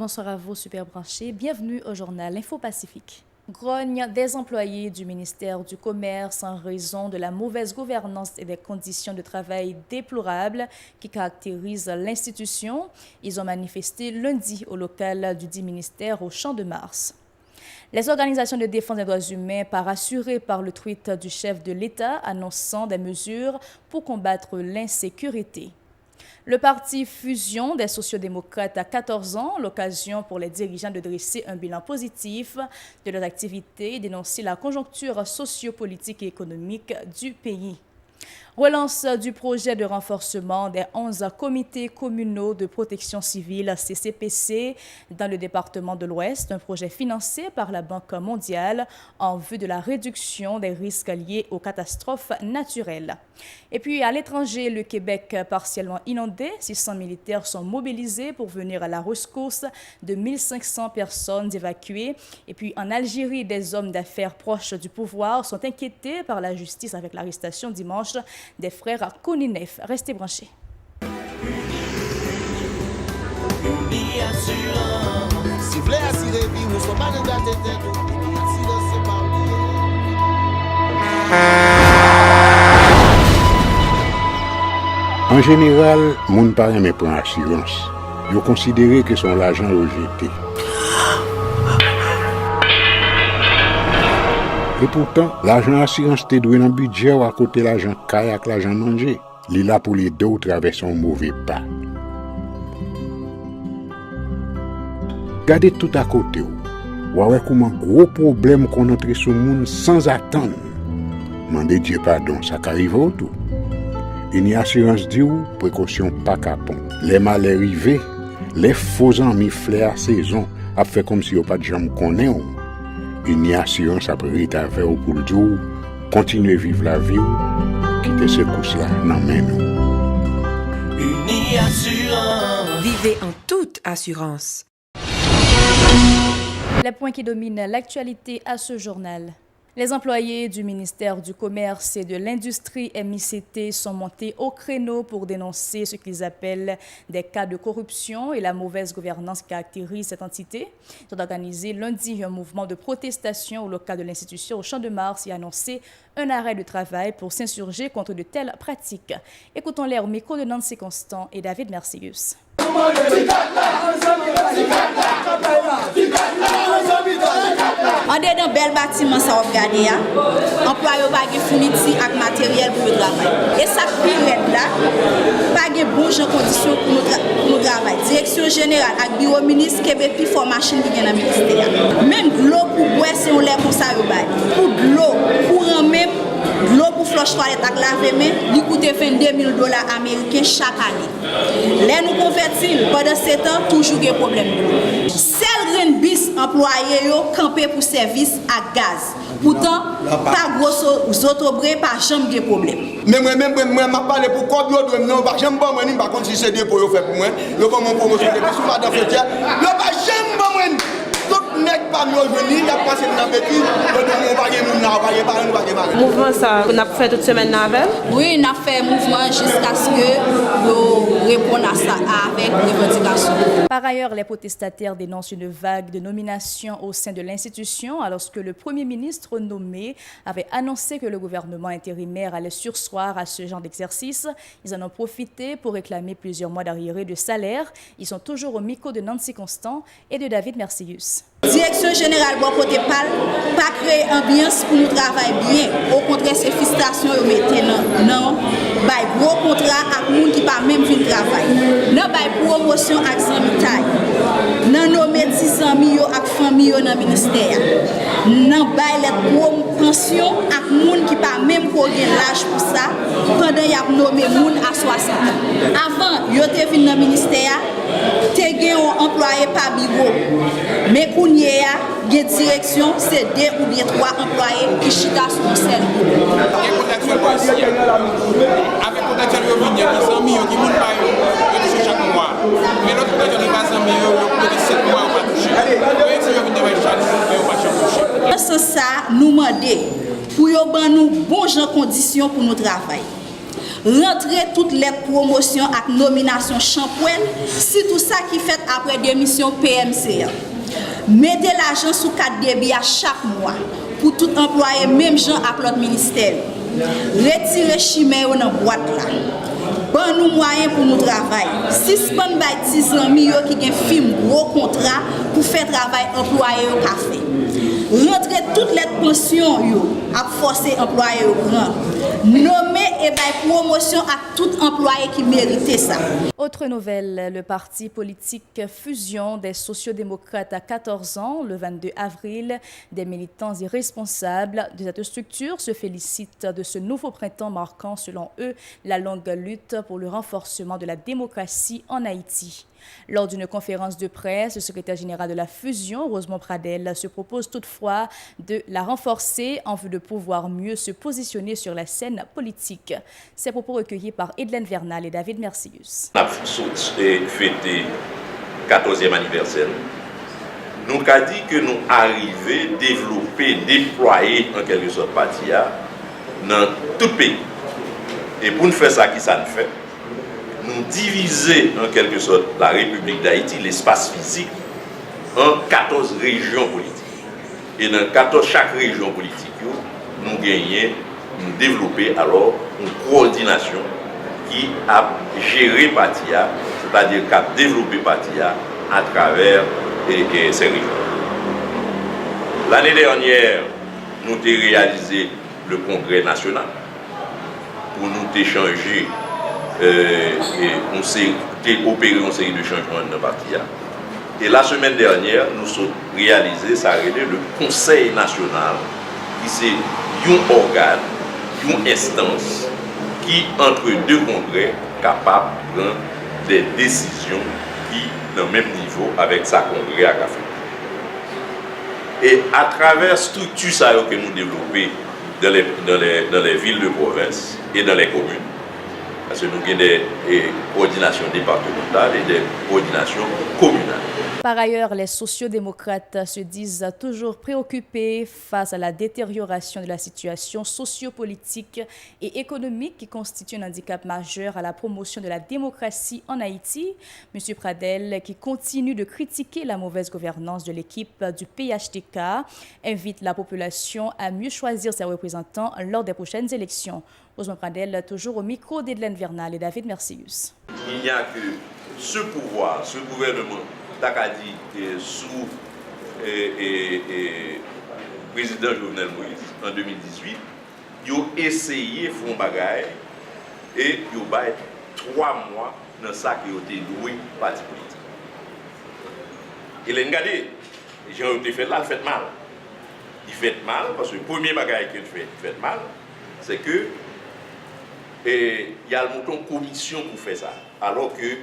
bonsoir à vous, super branchés. Bienvenue au journal Info Pacifique. Grogne des employés du ministère du Commerce en raison de la mauvaise gouvernance et des conditions de travail déplorables qui caractérisent l'institution. Ils ont manifesté lundi au local du dit ministère au Champ de Mars. Les organisations de défense des droits humains partent assurées par le tweet du chef de l'État annonçant des mesures pour combattre l'insécurité. Le parti Fusion des sociodémocrates a 14 ans, l'occasion pour les dirigeants de dresser un bilan positif de leurs activités et dénoncer la conjoncture sociopolitique et économique du pays. Relance du projet de renforcement des 11 comités communaux de protection civile CCPC dans le département de l'Ouest, un projet financé par la Banque mondiale en vue de la réduction des risques liés aux catastrophes naturelles. Et puis à l'étranger, le Québec partiellement inondé, 600 militaires sont mobilisés pour venir à la rescousse de 1500 personnes évacuées. Et puis en Algérie, des hommes d'affaires proches du pouvoir sont inquiétés par la justice avec l'arrestation dimanche des frères Koninef. Restez branchés. En général, moun pa reme pran assurance. Yo considéré que son l'argent rejeté. Et pourtant, l'argent assurance te doué dans budget ou à côté l'argent caille avec l'argent manger. Li là pour les deux traverser un mauvais pas. Gardez tout à côté ou. Ouais comment gros problème qu'on entre sur monde sans attendre. Mandez Dieu pardon, ça qu'arrive au tout. Une assurance dit ou précaution pas capon. Les malheurs arrivés, les faux amis flair saison a fait comme si on pas de jambe connaît ou. Une assurance après ta faire au pour le jour, continuer vivre la vie ou quitter ce course là dans main nous. Uni Assurance. Vivez en toute assurance. Les points qui dominent l'actualité à ce journal. Les employés du ministère du Commerce et de l'Industrie MICT sont montés au créneau pour dénoncer ce qu'ils appellent des cas de corruption et la mauvaise gouvernance qui caractérise cette entité. Ils ont organisé lundi un mouvement de protestation au local de l'institution au Champ de Mars et annoncé un arrêt de travail pour s'insurger contre de telles pratiques. Écoutons-les au micro de Nancy Constant et David Mercius. On est dans un bel bâtiment, ça va regarder. Employés pas de fourniture avec matériel pour le travail. Et ça pire là, pas de bonnes conditions pour nous travailler. Direction générale avec bureau ministre Québec puis for machine qui vient dans le ministère. Même de l'eau pour boire si on l'air comme ça pour de l'eau pour même l'eau pour flush toilette avec laver main, il coûte $22,000 américains chaque année. Là nous convertir pendant 7 ans toujours des problèmes de l'eau. Seul bis employé yo camper pour service à gaz. Pourtant pas gros autres bras pas jamais de problème. Mais moi m'a parlé pour quoi doit non pas jamais bon moi pas contre si c'est des pour faire pour moi. Yo comme on promotion de sous madame frontière. Yo pas jamais bon moi. Tout nèg pas nous venir, il a passé dans petit, on va gagner moun là, on va gagner. Mouvement ça on a fait toute semaine avec. Oui, on a fait mouvement jusqu'à ce que nous répondions à ça avec revendications. Par ailleurs, les protestataires dénoncent une vague de nominations au sein de l'institution alors que le Premier ministre nommé avait annoncé que le gouvernement intérimaire allait surseoir à ce genre d'exercice. Ils en ont profité pour réclamer plusieurs mois d'arriérés de salaire. Ils sont toujours au micro de Nancy Constant et de David Mercius. Direction générale, bon côté pas créer ambiance pour nous travailler bien. Au contraire, c'est frustration au mettez non, bay gros contrat avec monde qui pas même fin travail. Non bay promotion avec sanitaire. Non nommer 10 amis avec famille dans ministère. Non bay les pension avec monde qui pas même pour l'âge pour ça pendant y a nommé monde à 60 ans. Avant, yo te vinn dans ministère, te gen un employé par bureau. Mais pour y a direction, c'est 2 ou bien 3 employés qui chita sur le seul. Avec protection de revenu, il y a des amis qui ne pas chaque mois. Mais l'autre protection de base, il y a 7 mois pour toucher. Dans ce sens, nous demandons pour nous bonnes conditions pour nous travailler. rentrer toutes les promotions et nominations champouines, si tout ça qui fait après démission PMC. Mettez l'argent sous 4 débits à chaque mois pour tout employé, même gens à l'autre ministère. Retirez chimère dans la boîte là. Bon nous moyens pour nous travailler. Suspend by 10 amis qui ont film gros contrat pour faire travail employé au café. Rentrer toutes les pensions à forcer employé au grand. Nommer et by promotion à tout employé qui méritait ça. Autre nouvelle, le parti politique Fusion des sociodémocrates à 14 ans, le 22 avril, des militants irresponsables de cette structure se félicitent de ce nouveau printemps marquant, selon eux, la longue lutte pour le renforcement de la démocratie en Haïti. Lors d'une conférence de presse, le secrétaire général de la Fusion, Rosemont Pradel, se propose toutefois de la renforcer en vue de pouvoir mieux se positionner sur la scène politique. Ces propos recueillis par Edlen Vernal et David Mercius. On a fêté 14e anniversaire. Nous avons dit que nous arrivons à développer, déployer en quelque sorte Patia dans tout le pays. Et pour nous faire ça, qui ça nous fait? Nous diviser en quelque sorte la République d'Haïti, l'espace physique, en 14 régions politiques. Et dans chaque région politique, nous gagnons, nous développer alors une coordination qui a géré Patia, c'est-à-dire qui a développé Patia à travers ces régions. L'année dernière, nous avons réalisé le congrès national pour nous échanger. On s'est opéré une série de changements dans le parti. Et la semaine dernière, nous avons réalisé, ça a été le Conseil national, qui c'est un organe, une instance, qui, entre deux congrès, capable de prendre des décisions qui sont au même niveau avec sa congrès à café. Et à travers la structure que nous développons dans les villes de province et dans les communes, parce que nous avons des coordinations départementales et des coordinations communales. Par ailleurs, les sociodémocrates se disent toujours préoccupés face à la détérioration de la situation sociopolitique et économique qui constitue un handicap majeur à la promotion de la démocratie en Haïti. M. Pradel, qui continue de critiquer la mauvaise gouvernance de l'équipe du PHTK, invite la population à mieux choisir ses représentants lors des prochaines élections. Rosemont Pradel, toujours au micro d'Edlen Vernal et David Mercius. Il n'y a que ce pouvoir, ce gouvernement, Takadi sous président Jovenel Moïse en 2018, ils ont essayé de faire un bagage et ils ont fait 3 mois dans ça qui ont été loué par parti politique. Et les regardez, les gens ont fait là, ils fait mal. Ils fait mal parce que le premier bagage qu'ils fait mal, c'est que il y a le montant commission pour faire ça. Alors que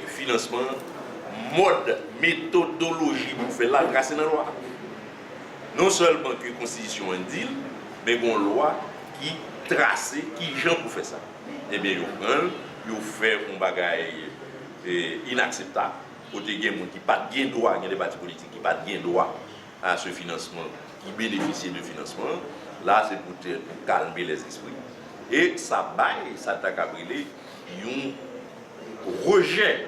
financement, mode, méthodologie pour faire la grâce dans la loi. Non seulement que la Constitution en dit, mais une loi qui trace, qui gens pour faire ça. Eh bien, ils fait un bagage inacceptable. Côté des gens qui n'ont pas de droit, il y a des partis politiques qui n'ont pas de droit à ce financement, qui bénéficient de financement. Là, c'est pour calmer les esprits. Et ça baille, ça t'a brûlé, un rejet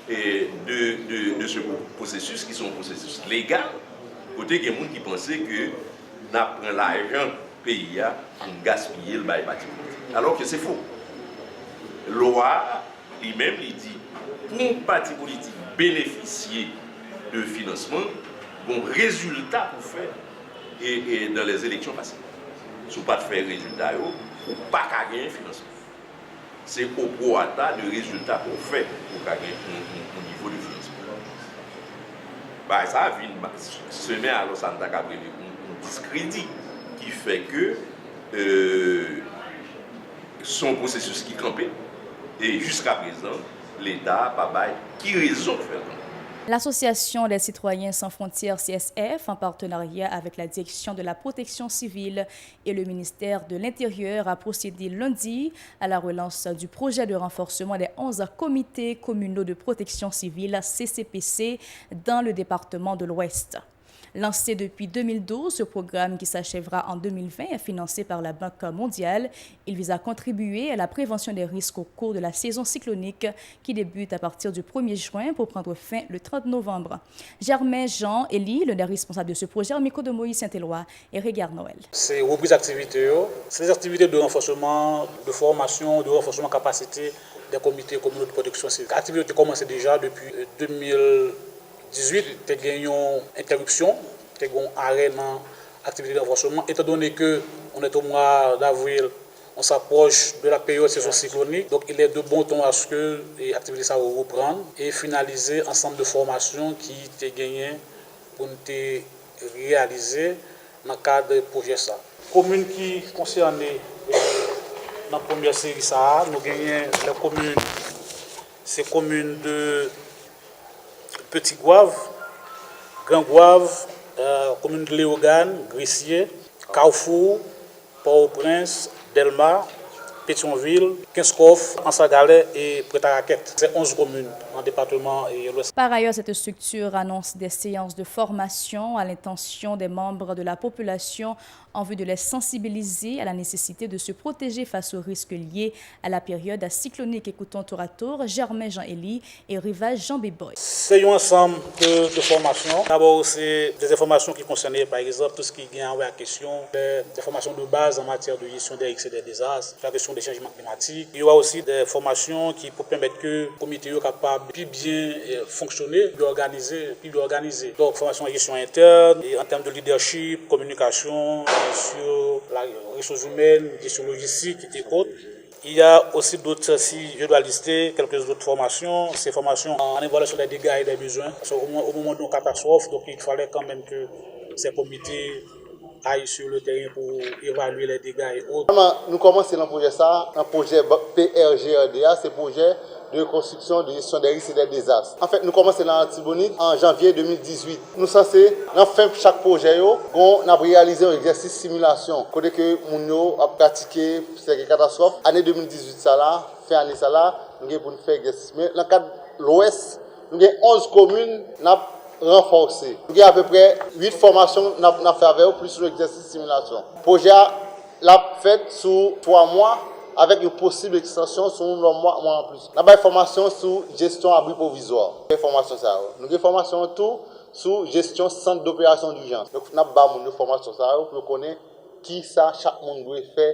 de ce processus qui sont processus légal. Côté des gens qui pensaient que nous prenons l'argent pays pour gaspiller le bail parti politique. Alors que c'est faux. Loi lui-même il dit pour un parti politique bénéficier de financement, bon résultat pour faire et dans les élections passées. Si vous ne faites pas de résultat, vous ne pouvez pas gagner un financement. C'est au prorata de résultats pour faire pour gagner un niveau de financement. Bah, ça vient semer à Los Santa Gabriel un discrédit qui fait que son processus qui campait et jusqu'à présent, l'État n'a pas qui raison de faire. L'Association des citoyens sans frontières CSF, en partenariat avec la Direction de la protection civile et le ministère de l'Intérieur, a procédé lundi à la relance du projet de renforcement des 11 comités communaux de protection civile CCPC dans le département de l'Ouest. Lancé depuis 2012, ce programme qui s'achèvera en 2020 est financé par la Banque mondiale. Il vise à contribuer à la prévention des risques au cours de la saison cyclonique qui débute à partir du 1er juin pour prendre fin le 30 novembre. Germain Jean Elie, le responsable de ce projet, au micro de Moïse Saint-Éloi et Régard Noël. C'est reprise d'activités, c'est des activités de renforcement, de formation, de renforcement de capacité des comités communaux de protection civile. L'activité a commencé déjà depuis 2018, il y a eu une interruption, il y a eu un arrêt dans l'activité de renforcement, étant donné qu'on est au mois d'avril, on s'approche de la période de saison cyclonique, donc il est de bon ton à ce que l'activité ça reprenne et finaliser un ensemble de formations qui étaient gagné pour nous réaliser dans le cadre du projet ça. Communes qui concernées dans la première série ça, nous gagnons les communes, c'est communes de Petit Goave, Grand Goave, commune de Léogane, Grissier, Carrefour, Port-au-Prince, Delma, Pétionville, Kinskov, Ansagalet et Prêt-à-Raquette. C'est 11 communes en département et l'Ouest. Par ailleurs, cette structure annonce des séances de formation à l'intention des membres de la population en vue de les sensibiliser à la nécessité de se protéger face aux risques liés à la période cyclonique. Écoutons tour à tour Germain Jean-Élie et Rivage Jean Béboy. C'est un ensemble de formations. D'abord, c'est des informations qui concernent, par exemple, tout ce qui est en question, des formations de base en matière de gestion des risques et des désastres, la question des changements climatiques. Il y aura aussi des formations qui pour permettre que le comité soit capable de bien fonctionner, de organiser. Donc, formation en gestion interne, et en termes de leadership, communication, sur la ressources humaines, gestion logistique et autres. Il y a aussi d'autres, si je dois lister quelques autres formations, ces formations en évaluation des dégâts et des besoins. Parce au moment d'une catastrophe, donc il fallait quand même que ces comités aillent sur le terrain pour évaluer les dégâts et autres. Nous commençons dans projet ça, un projet PRGRDA, c'est projet de construction de gestion des risques et des désastres. En fait, nous commençons dans Tibonite en janvier 2018. Nous sommes censés, dans fin chaque projet, on a réalisé un exercice simulation. Côté que nous a pratiqué ces catastrophes. Année 2018, ça là, fin année ça là, nous avons pour faire exercice. Mais dans le cadre de l'Ouest, nous avons 11 communes renforcées. Nous avons à peu près 8 formations dans fait avec plus l'exercice simulation. Le projet l'a fait sur 3 mois. Avec une possible extension sur un mois en plus. Nous avons une formation sur gestion abri provisoire. Nous avons une formation tout sur gestion centre d'opération d'urgence. Donc nous avons une formation pour connaître qui ça chaque monde doit faire.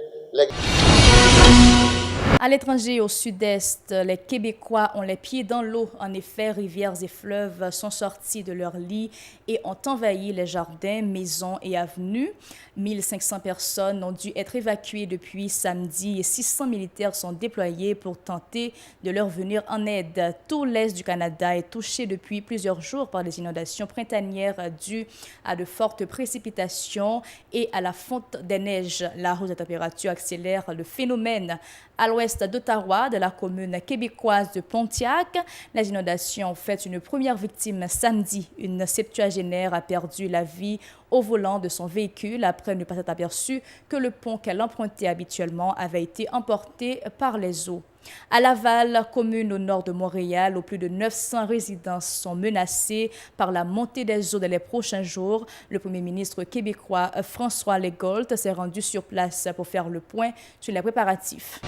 À l'étranger, au sud-est, les Québécois ont les pieds dans l'eau. En effet, rivières et fleuves sont sortis de leur lit et ont envahi les jardins, maisons et avenues. 1500 personnes ont dû être évacuées depuis samedi et 600 militaires sont déployés pour tenter de leur venir en aide. Tout l'est du Canada est touché depuis plusieurs jours par des inondations printanières dues à de fortes précipitations et à la fonte des neiges. La hausse des températures accélère le phénomène. À l'ouest d'Ottawa, de la commune québécoise de Pontiac, les inondations ont fait une première victime samedi. Une septuagénaire a perdu la vie au volant de son véhicule après ne pas s'être aperçue que le pont qu'elle empruntait habituellement avait été emporté par les eaux. À Laval, commune au nord de Montréal, où plus de 900 résidences sont menacées par la montée des eaux dans les prochains jours. Le premier ministre québécois François Legault s'est rendu sur place pour faire le point sur les préparatifs.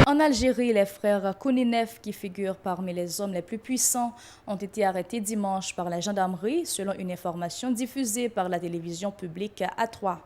En Algérie, les frères Kouninef, qui figurent parmi les hommes les plus puissants, ont été arrêtés dimanche par la gendarmerie, selon une information diffusée par la télévision publique A3.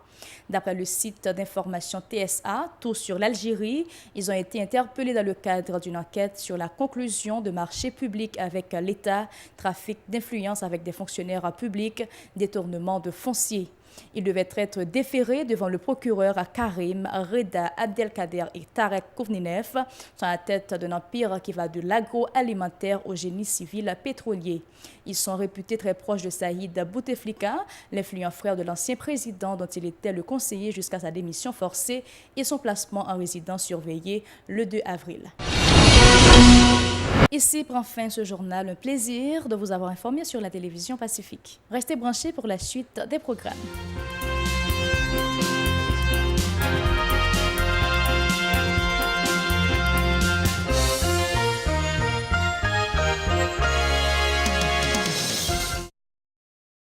D'après le site d'information TSA, Tout sur l'Algérie, ils ont été interpellés dans le cadre d'une enquête sur la conclusion de marchés publics avec l'État, trafic d'influence avec des fonctionnaires publics, détournement de foncier. Ils devaient être déférés devant le procureur Karim Reda Abdelkader et Tarek Kouninef, sur la tête d'un empire qui va de l'agroalimentaire au génie civil pétrolier. Ils sont réputés très proches de Saïd Bouteflika, l'influent frère de l'ancien président dont il était le conseiller jusqu'à sa démission forcée et son placement en résidence surveillée le 2 avril. Ici prend fin ce journal. Un plaisir de vous avoir informé sur la télévision Pacifique. Restez branchés pour la suite des programmes.